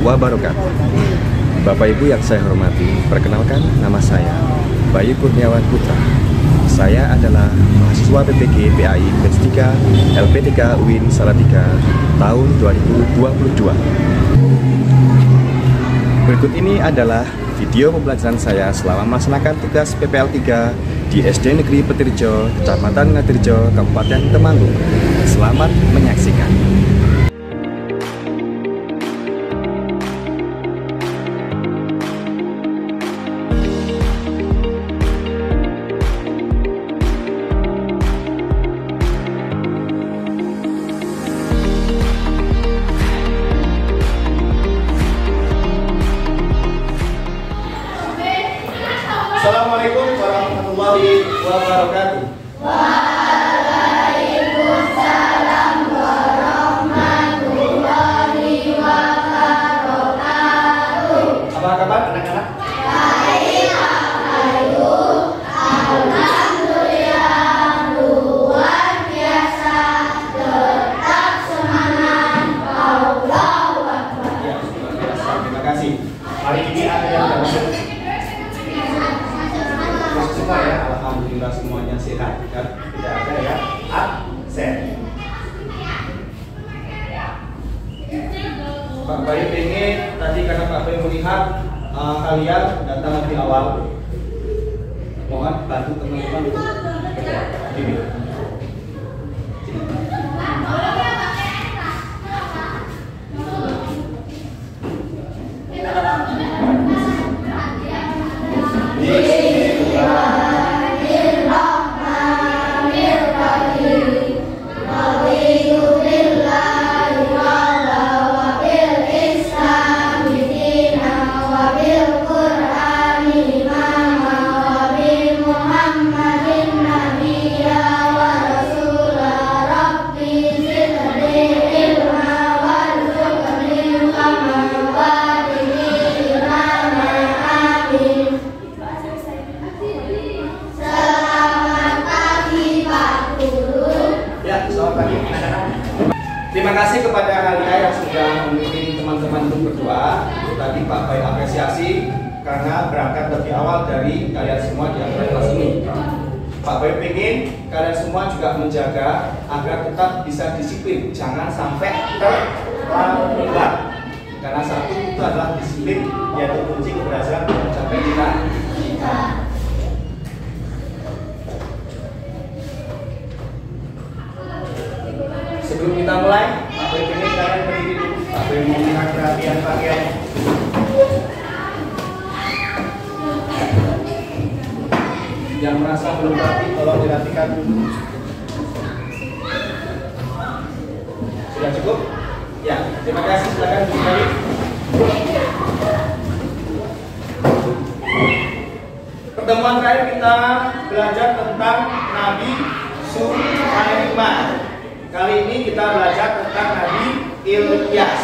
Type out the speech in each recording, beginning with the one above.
wabarakatuh. Bapak Ibu yang saya hormati, perkenalkan nama saya Bayu Kurniawan Putra. Saya adalah mahasiswa PPG PAI Batch 3 LP3 UIN Salatiga tahun 2022. Berikut ini adalah video pembelajaran saya selama melaksanakan tugas PPL 3 di SD Negeri Petirjo, Kecamatan Ngatirjo, Kabupaten Temanggung. Selamat menyaksikan. Assalamualaikum warahmatullahi wabarakatuh. Waalaikumsalam warahmatullahi wabarakatuh. Apa kabar anak-anak? Baik, Ayu. Alhamdulillah, luar biasa. Tetap semangat. Allahu Akbar. Ya, luar biasa. Terima kasih. Hari ini ada yang dapat semua ya, alhamdulillah semuanya sehat kan, tidak ada yang absen. Pak Bayu pengen tadi karena Pak Bayu melihat kalian datang lebih awal, mohon bantu teman-teman untuk ini. Terima kasih kepada kalian yang sudah memimpin teman-teman untuk berdoa. Tadi Pak Bayu apresiasi karena berangkat lebih awal dari kalian semua di antara kelas ini. Pak Bayu pengen kalian semua juga menjaga agar tetap bisa disiplin, jangan sampai terlambat. Karena satu itu adalah disiplin, yaitu kunci keberhasilan untuk mencapai cita-cita. Sebelum kita mulai, Pak Bayu ingin kalian berdiri dulu. Pak Bayu meminta perhatian kalian. Yang merasa belum rapi, tolong dirapikan dulu. Sudah cukup? Ya, terima kasih. Silakan kembali. Pertemuan terakhir kita belajar tentang Nabi Sulaiman. Kali ini kita belajar tentang Nabi Ilyas.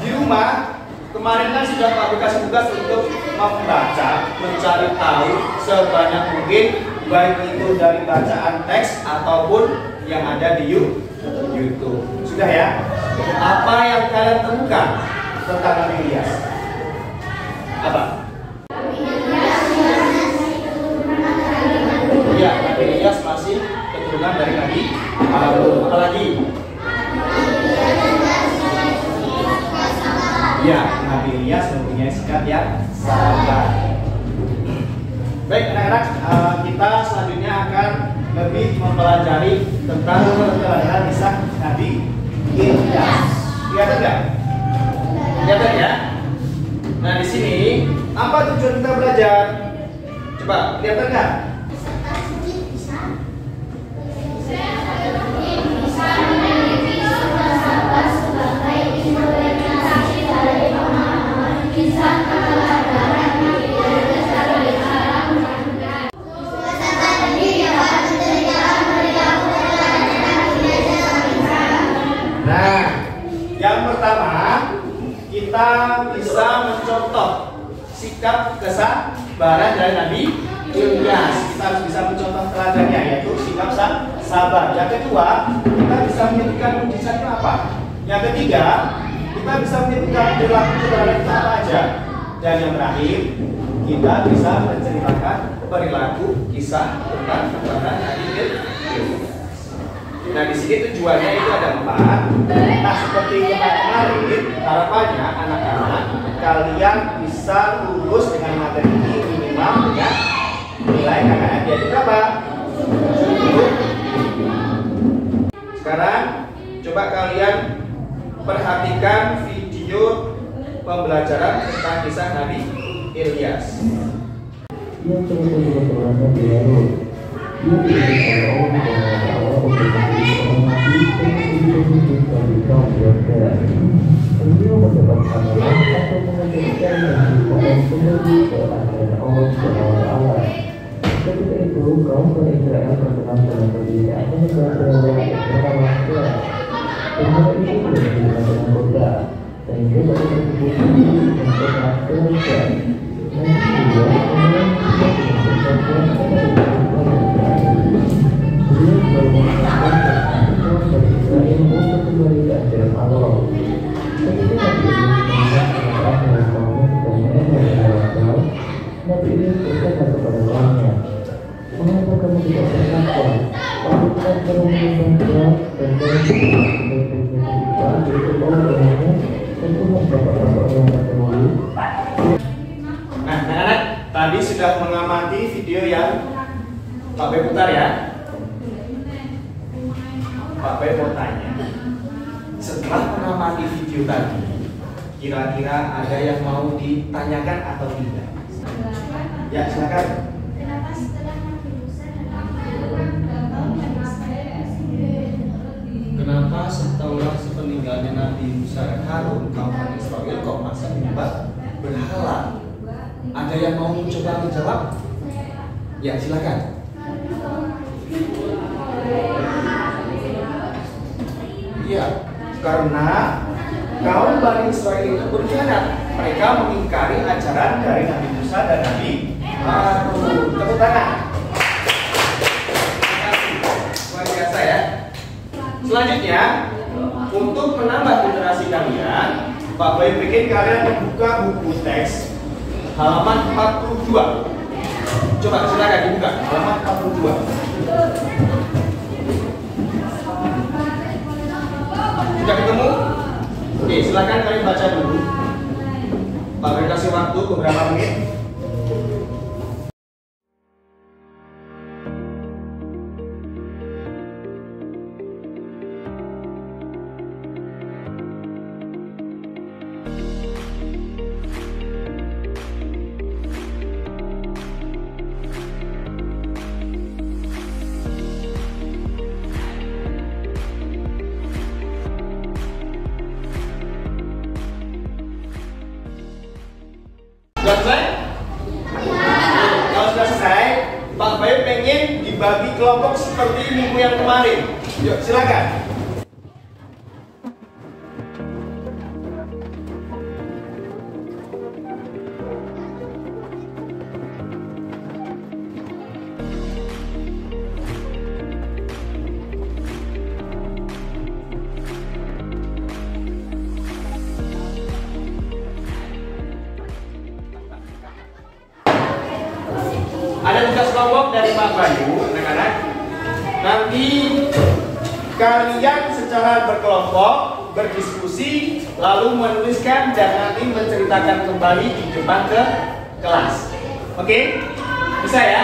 Di rumah kemarin kan sudah Pak kasih tugas untuk membaca, mencari tahu sebanyak mungkin, baik itu dari bacaan teks ataupun yang ada di YouTube. Sudah ya? Apa yang kalian temukan tentang Nabi Ilyas? Apa? Ya, Nabi Ilyas masih keturunan dari Nabi Harun. Apalagi? Ya, Nabi Ilyas mempunyai sikap yang sabar. Baik anak-anak, kita selanjutnya akan lebih mempelajari tentang kelahiran kisah Nabi Ilyas. Lihat enggak? Lihat ya. Nah di sini apa tujuan kita belajar? Coba lihat enggak? Nah, yang pertama kita bisa mencontoh sikap kesabaran dari Nabi Ilyas. Kita harus bisa mencontoh teladannya, yaitu sikap sabar. Yang kedua, kita bisa menyebutkan mujizatnya apa. Yang ketiga, kita kita bisa menyebutkan perilaku saudara kita apa aja. Dan yang terakhir, kita bisa menceritakan perilaku kisah tentang kebenaran Nabi Ilyas. Nah, di sini tujuannya itu ada 4. Nah, seperti kemarin, harapannya anak-anak kalian bisa lulus dengan materi ini minimal dengan nilai KKM yaitu berapa? 70. Sekarang coba kalian perhatikan video pembelajaran tentang kisah Nabi Ilyas. Dia terus berkeluarga di Yarut. Dia diberi oleh Allah bahwa organisasi menghormati dan dari kaum Yordan. Beliau mendapatkan anak atau mengajarkan yang dipohon kembali ke ajaran Allah SWT. Ketika itu kaum Israel terkenal dalam perbedaan negara pertama kelas. Negara itu berdiri dengan kota, sehingga baru tersebut dan kota kelas. Nabi Ilyas berkata kepada kaumnya, "Mengapa kamu tidak bertakwa? Aku telah menyembah berat dan Nah, anak-anak tadi sudah mengamati video yang Pak B putar ya. Pak B mau tanya, setelah mengamati video tadi, kira-kira ada yang mau ditanyakan atau tidak? Ya, silakan. Kenapa setelah Nabi Musa dan Harun gagal Kenapa setelah sepeninggalnya Nabi Musa dan Harun, kaum Bani Israel kok masih menyembah berhala? Ada yang mau mencoba menjawab? Ya, silakan. Iya, karena kaum Bani Israel itu berkhianat. Mereka mengingkari ajaran dari Nabi Musa dan Nabi Harun. Tepuk tangan. Luar biasa ya. Selanjutnya, untuk menambah literasi kalian, Pak Boy bikin kalian membuka buku teks halaman 42. Coba silakan dibuka halaman 42. Sudah ketemu? Oke, silakan kalian baca dulu. Pak Boy kasih waktu beberapa menit. Sudah selesai? Kalau sudah selesai, Pak Bayu pengen dibagi kelompok seperti minggu yang kemarin. Yuk, silakan. Ada tugas kelompok dari Pak Bayu, anak-anak. Nanti kalian secara berkelompok berdiskusi, lalu menuliskan dan nanti menceritakan kembali di depan ke kelas. Oke? Bisa ya?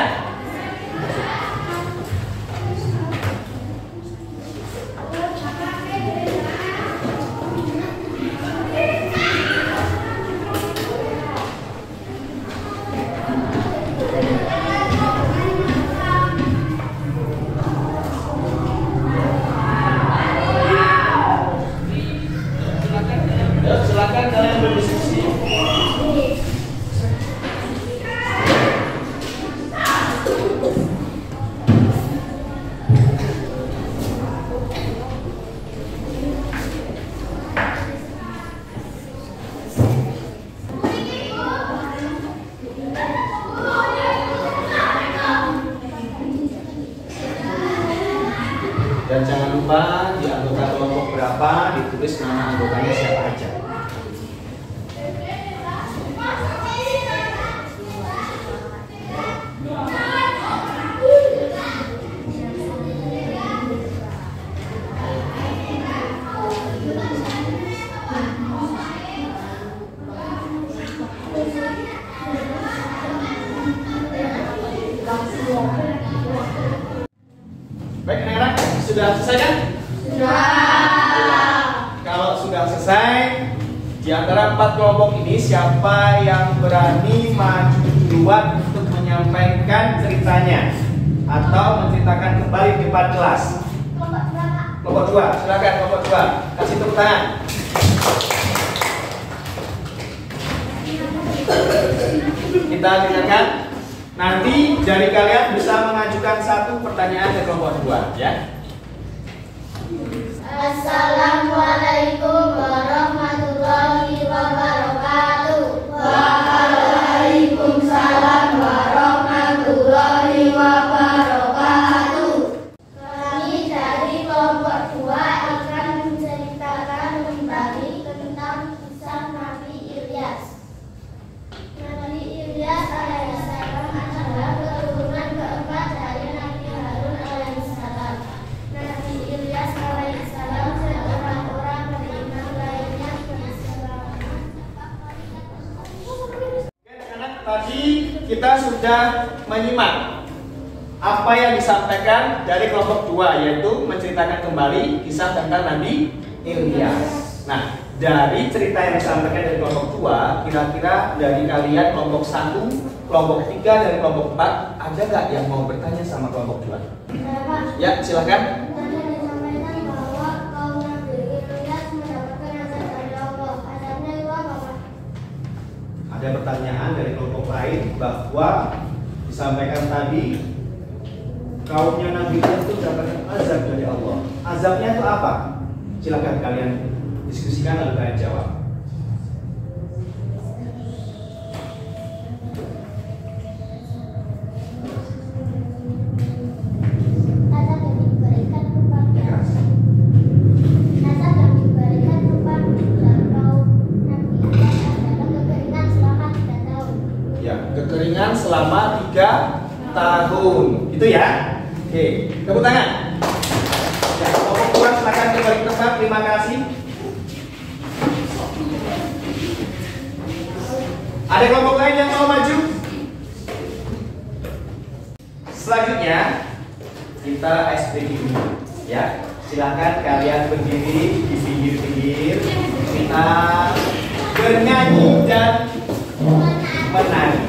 Silakan kalian berdiskusi. Dan jangan lupa di anggota kelompok berapa ditulis nama anggotanya siapa aja. Baik, anak-anak, sudah selesai kan? Kalau sudah selesai, di antara 4 kelompok ini siapa yang berani maju duluan untuk menyampaikan ceritanya atau menceritakan kembali di depan kelas? Kelompok 2, silakan kelompok 2. Kasih tepuk tangan. Kita dengarkan. Nanti dari kalian bisa mengajukan 1 pertanyaan ke kelompok 2, ya. Assalamualaikum warahmatullahi wabarakatuh. Waalaikumsalam warahmatullahi wabarakatuh. Kami dari kelompok 2 akan menceritakan kembali tentang kisah Nabi Ilyas. Nabi Ilyas alaihissalam adalah keturunan keempat dari Nabi Harun alaihissalam. Nabi Ilyas alaihissalam dan orang-orang beriman lainnya berselamat. Anak-anak, tadi kita sudah menyimak apa yang disampaikan dari kelompok 2, yaitu menceritakan kembali kisah tentang Nabi Ilyas. Nah, dari cerita yang disampaikan dari kelompok 2, kira-kira dari kalian kelompok 1, kelompok 3, dan kelompok 4, ada nggak yang mau bertanya sama kelompok 2? Ya, silakan. Tadi disampaikan bahwa kaum Nabi Ilyas mendapatkan azab dari Allah. Azabnya itu apa, Pak? Ada pertanyaan dari kelompok lain bahwa disampaikan tadi kaumnya Nabi Ilyas itu mendapatkan azab dari Allah. Azabnya itu apa? Silakan kalian diskusikan lalu kalian jawab. Azab yang diberikan kepada Ya, keras. Azab yang diberikan kepada kaum Nabi Ilyas adalah kekeringan selama 3 tahun. Ya, kekeringan selama 3 tahun. Itu ya. Oke, tepuk tangan. Ya, kelompok 2 silakan kembali ke tempat. Terima kasih. Ada kelompok lain yang mau maju? Selanjutnya kita SPG dulu, ya. Silakan kalian berdiri di pinggir-pinggir. Kita bernyanyi dan menari.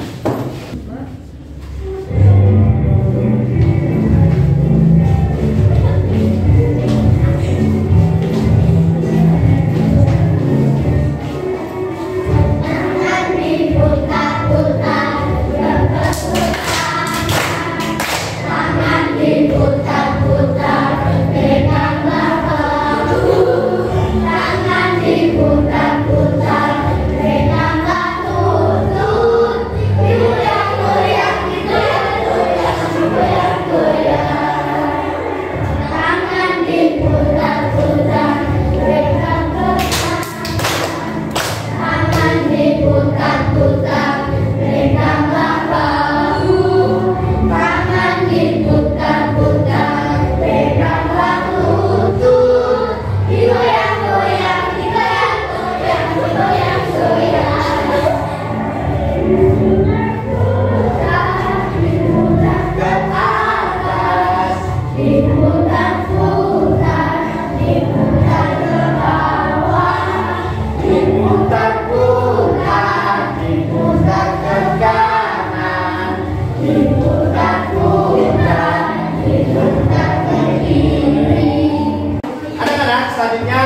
Anak-anak, selanjutnya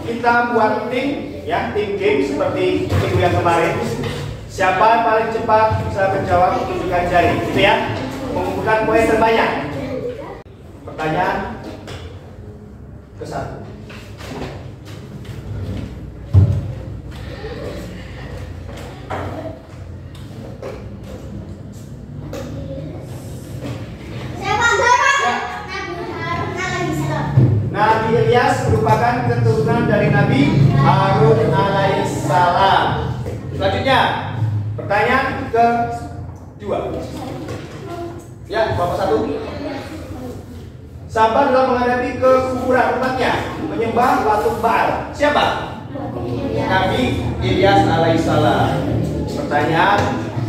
kita buat tim, ya, tim game seperti minggu yang kemarin. Siapa yang paling cepat bisa menjawab tunjukkan jari, gitu ya, mengumpulkan poin terbanyak. Pertanyaan ke-1. Nabi Ilyas merupakan keturunan dari Nabi Harun alaihissalam. Selanjutnya, pertanyaan ke-2. Ya, Bapak 1. Sabar dalam menghadapi kekufuran umatnya, menyembah batu Baal. Siapa? Nabi Ilyas alaihissalam. Pertanyaan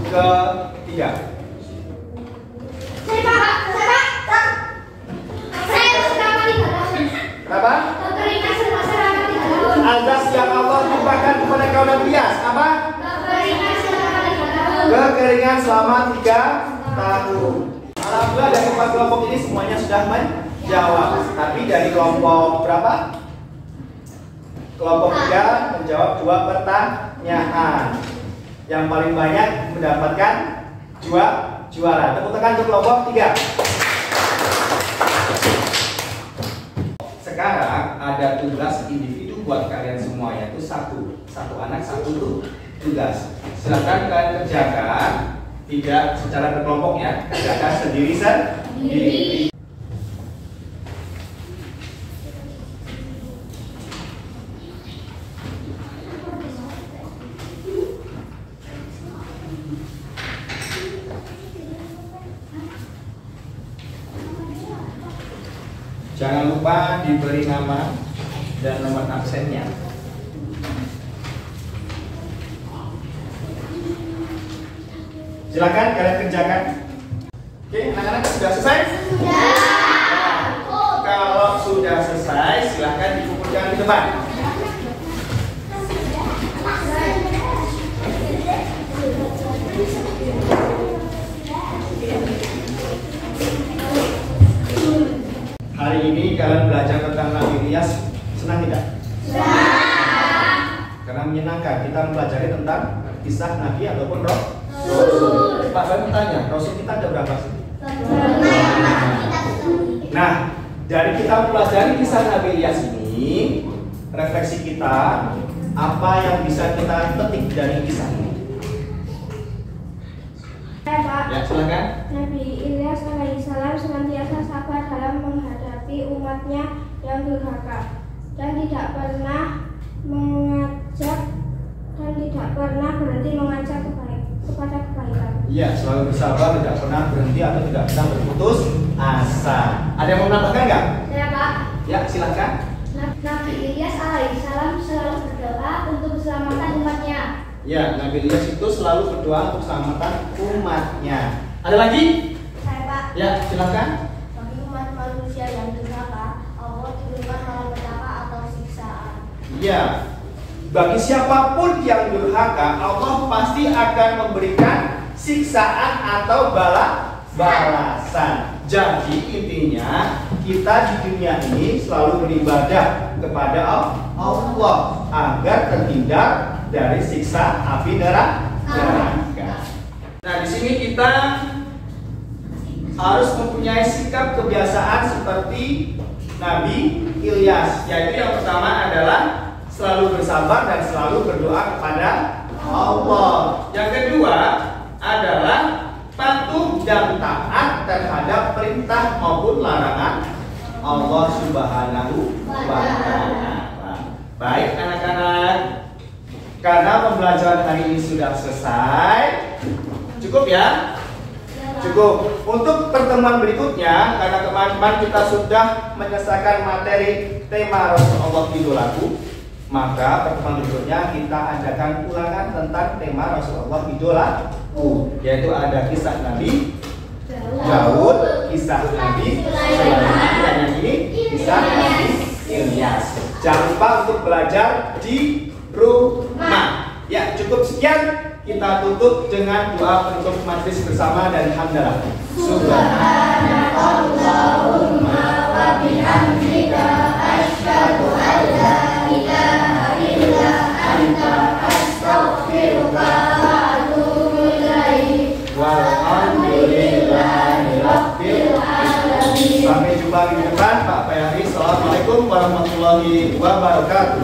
ke-3. kalau Nabi Ilyas apa? Kekeringan selama 3 tahun. Alhamdulillah dari 4 kelompok ini semuanya sudah menjawab. Tapi dari kelompok berapa? Kelompok 3 menjawab 2 pertanyaan. Yang paling banyak mendapatkan juara. Tepuk tangan untuk kelompok 3. Sekarang ada tugas individu buat kalian semua, yaitu satu anak satu tugas. Silakan kalian kerjakan, tidak secara berkelompok ya, kerjakan sendiri. Jangan lupa diberi nama dan nomor absennya. Silakan kalian kerjakan. Oke, anak-anak sudah selesai? Sudah. Kalau sudah selesai, silakan dikumpulkan di depan. Hari ini kalian belajar tentang Nabi Ilyas, senang tidak? Senang. Karena menyenangkan kita mempelajari tentang kisah Nabi ataupun Rasul. Pak, saya bertanya, Rasul kita ada berapa sih? Nah, dari kita mempelajari kisah Nabi Ilyas ini, refleksi kita, apa yang bisa kita petik dari kisah ini? Ya, silakan. Nabi Ilyas alaihissalam senantiasa sabar dalam menghadapi umatnya yang durhaka dan tidak pernah berhenti mengajak kepada kebaikan. Iya, selalu bersabar, tidak pernah berhenti atau tidak pernah berputus asa. Ada yang mau menambahkan nggak? Saya Pak. Ya, silakan. Nabi Ilyas alaihissalam selalu berdoa untuk keselamatan umatnya. Ya, Nabi Ilyas itu selalu berdoa untuk keselamatan umatnya. Ada lagi? Saya Pak. Ya, silakan. Bagi umat manusia yang durhaka, Allah turunkan malapetaka atau siksaan. Iya. Bagi siapapun yang durhaka, Allah pasti akan memberikan siksaan atau balasan. Jadi intinya kita di dunia ini selalu beribadah kepada Allah agar terhindar dari siksa api neraka. Nah, di sini kita harus mempunyai sikap kebiasaan seperti Nabi Ilyas, yaitu yang pertama adalah selalu bersabar dan selalu berdoa kepada Allah. Yang kedua adalah patuh dan taat terhadap perintah maupun larangan Allah Subhanahu wa Ta'ala. Baik anak-anak, karena pembelajaran hari ini sudah selesai, cukup ya? Cukup. Untuk pertemuan berikutnya, karena kemarin kita sudah menyelesaikan materi tema Rasulullah Idolaku, maka pertemuan berikutnya kita adakan ulangan tentang tema Rasulullah Idolaku, yaitu ada kisah Nabi Daud, kisah Nabi Sulaiman, dan yang ini kisah Nabi Ilyas. Jangan lupa untuk belajar di rumah. Ya, cukup sekian. Kita tutup dengan doa penutup majelis bersama dari hamdalah. Subhanallahumma wa bihamdika asyhadu an la ilaha illa anta astaghfiruka wa atubu ilaik. Walhamdulillahi rabbil alamin. Sampai jumpa di depan, Pak Payari. Assalamualaikum warahmatullahi wabarakatuh.